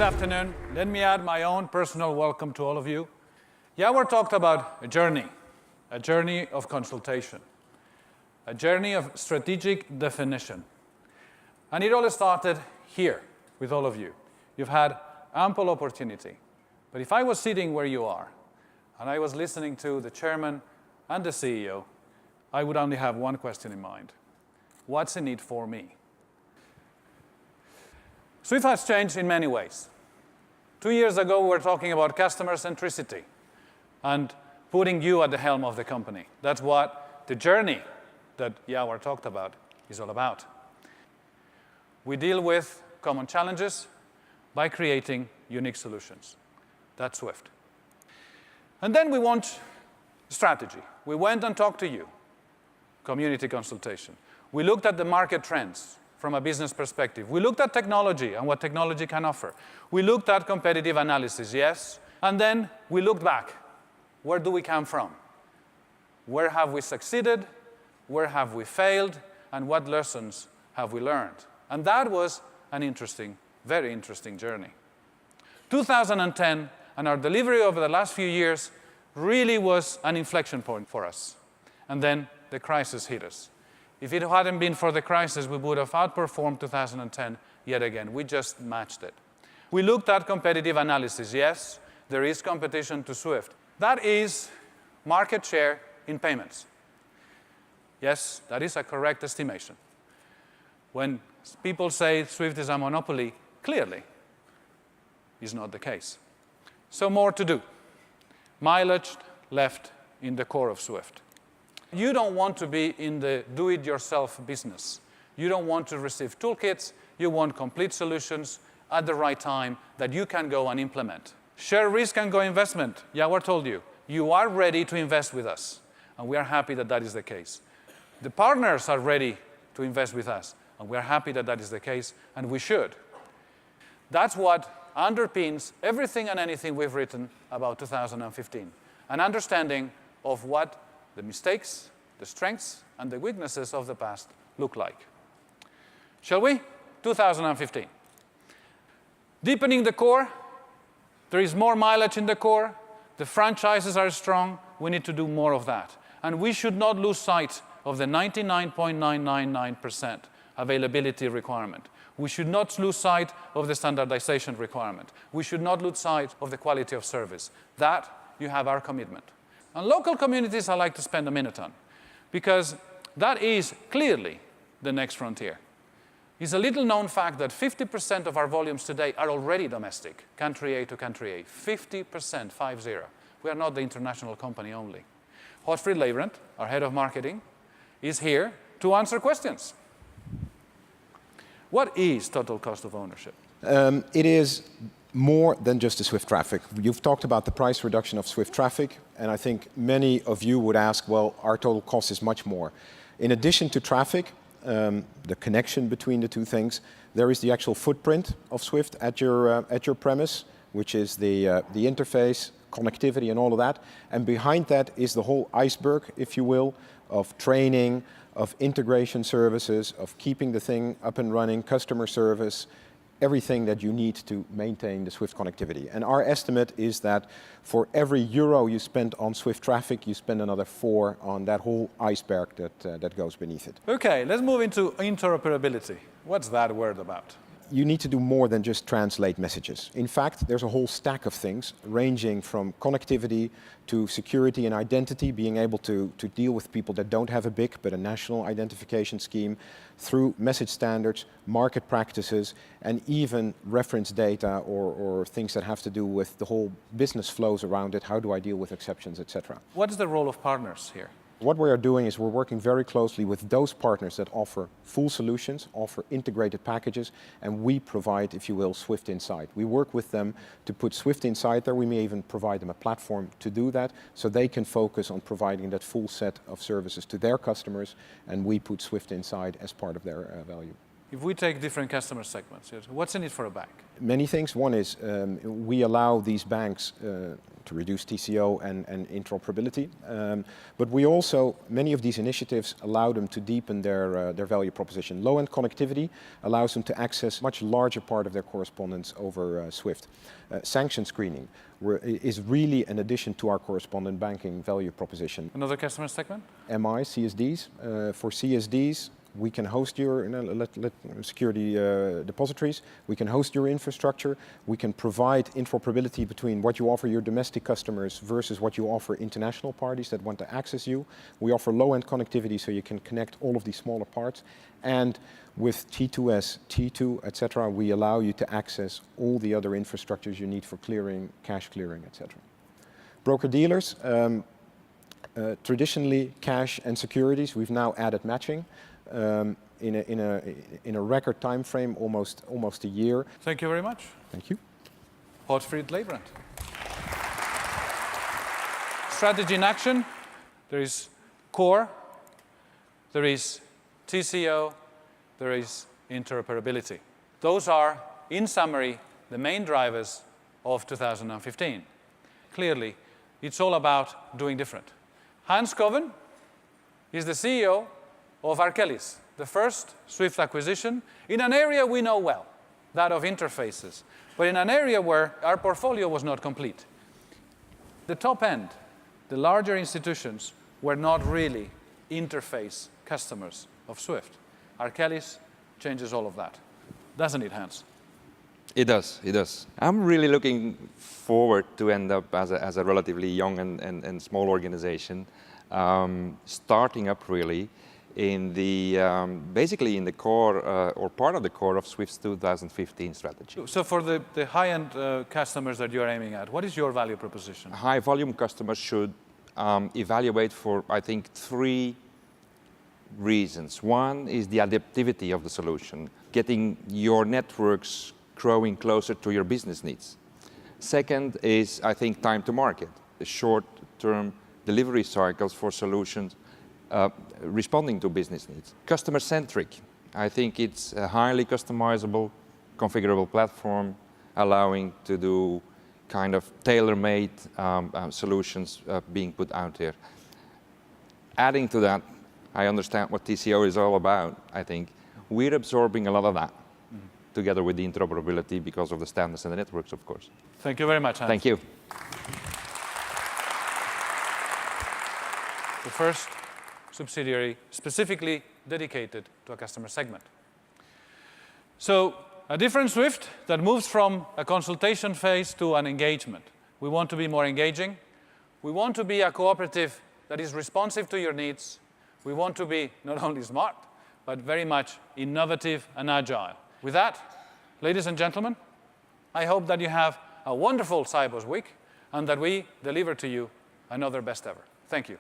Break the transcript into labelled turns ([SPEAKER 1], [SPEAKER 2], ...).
[SPEAKER 1] Good afternoon. Let me add my own personal welcome to all of you. Yawar talked about a journey of consultation, a journey of strategic definition. And it all started here with all of you. You've had ample opportunity. But if I was sitting where you are, and I was listening to the chairman and the CEO, I would only have one question in mind. What's in it for me? Swift has changed in many ways. 2 years ago, we were talking about customer centricity and putting you at the helm of the company. That's what the journey that Yawar talked about is all about. We deal with common challenges by creating unique solutions. That's Swift. And then we want strategy. We went and talked to you, community consultation. We looked at the market trends from a business perspective. We looked at technology and what technology can offer. We looked at competitive analysis, yes. And then we looked back. Where do we come from? Where have we succeeded? Where have we failed? And what lessons have we learned? And that was an interesting, very interesting journey. 2010 and our delivery over the last few years really was an inflection point for us. And then the crisis hit us. If it hadn't been for the crisis, we would have outperformed 2010 yet again. We just matched it. We looked at competitive analysis. Yes, there is competition to Swift. That is market share in payments. Yes, that is a correct estimation. When people say Swift is a monopoly, clearly is not the case. So more to do. Mileage left in the core of Swift. You don't want to be in the do-it-yourself business. You don't want to receive toolkits. You want complete solutions at the right time that you can go and implement. Share risk and co-investment. Yawar told you, you are ready to invest with us. And we are happy that that is the case. The partners are ready to invest with us. And we are happy that that is the case, and we should. That's what underpins everything and anything we've written about 2015. An understanding of what the mistakes, the strengths, and the weaknesses of the past look like. Shall we? 2015. Deepening the core. There is more mileage in the core. The franchises are strong. We need to do more of that. And we should not lose sight of the 99.999% availability requirement. We should not lose sight of the standardization requirement. We should not lose sight of the quality of service. That, you have our commitment. And local communities I like to spend a minute on, because that is clearly the next frontier. It's a little known fact that 50% of our volumes today are already domestic, country A to country A. 50%, 50. We are not the international company only. Hotfried Leibrandt, our head of marketing, is here to answer questions. What is total cost of ownership?
[SPEAKER 2] It is more than just the Swift traffic. You've talked about the price reduction of Swift traffic, and I think many of you would ask, well, our total cost is much more. In addition to traffic, the connection between the two things, there is the actual footprint of Swift at your premise, which is the interface, connectivity, and all of that. And behind that is the whole iceberg, if you will, of training, of integration services, of keeping the thing up and running, customer service, everything that you need to maintain the Swift connectivity. And our estimate is that for every euro you spend on Swift traffic, you spend another 4 on that whole iceberg that goes beneath it.
[SPEAKER 1] Okay, let's move into interoperability. What's that word about?
[SPEAKER 2] You need to do more than just translate messages. In fact, there's a whole stack of things ranging from connectivity to security and identity, being able to deal with people that don't have a BIC but a national identification scheme, through message standards, market practices, and even reference data or things that have to do with the whole business flows around it. How do I deal with exceptions, etc.
[SPEAKER 1] What is the role of partners here?
[SPEAKER 2] What we are doing is we're working very closely with those partners that offer full solutions, offer integrated packages, and we provide, if you will, Swift Inside. We work with them to put Swift Inside there. We may even provide them a platform to do that, so they can focus on providing that full set of services to their customers, and we put Swift Inside as part of their value.
[SPEAKER 1] If we take different customer segments, what's in it for a bank?
[SPEAKER 2] Many things. One is we allow these banks to reduce TCO and interoperability. But we also, many of these initiatives allow them to deepen their value proposition. Low-end connectivity allows them to access much larger part of their correspondence over SWIFT. Sanction screening is really an addition to our correspondent banking value proposition.
[SPEAKER 1] Another customer segment?
[SPEAKER 2] MI, CSDs. For CSDs, we can host your security depositories, we can host your infrastructure, we can provide interoperability between what you offer your domestic customers versus what you offer international parties that want to access you. We offer low-end connectivity so you can connect all of these smaller parts. And with T2S, T2, etc., we allow you to access all the other infrastructures you need for clearing, cash clearing, etc. Broker-dealers, traditionally cash and securities, we've now added matching. In a record time frame, almost a year.
[SPEAKER 1] Thank you very much.
[SPEAKER 2] Thank you.
[SPEAKER 1] Hotfried Leibrand. Strategy in action. There is core, there is TCO, there is interoperability. Those are, in summary, the main drivers of 2015. Clearly, it's all about doing different. Hans Koven is the CEO of Arkelis, the first SWIFT acquisition in an area we know well, that of interfaces, but in an area where our portfolio was not complete. The top end, the larger institutions, were not really interface customers of SWIFT. Arkelis changes all of that. Doesn't it, Hans?
[SPEAKER 3] It does, it does. I'm really looking forward to end up as a relatively young and small organization, starting up really in the, basically in the core, or part of the core of SWIFT's 2015 strategy.
[SPEAKER 1] So for the high-end customers that you're aiming at, what is your value proposition?
[SPEAKER 3] High-volume customers should evaluate for, I think, 3 reasons. One is the adaptivity of the solution, getting your networks growing closer to your business needs. Second is, I think, time to market, the short-term delivery cycles for solutions responding to business needs. Customer-centric. I think it's a highly customizable, configurable platform, allowing to do kind of tailor-made solutions being put out there. Adding to that, I understand what TCO is all about, I think. We're absorbing a lot of that, together with the interoperability because of the standards and the networks, of course.
[SPEAKER 1] Thank you very much, Hans.
[SPEAKER 3] Thank you.
[SPEAKER 1] The first subsidiary specifically dedicated to a customer segment. So a different SWIFT that moves from a consultation phase to an engagement. We want to be more engaging. We want to be a cooperative that is responsive to your needs. We want to be not only smart, but very much innovative and agile. With that, ladies and gentlemen, I hope that you have a wonderful Sibos week and that we deliver to you another best ever. Thank you.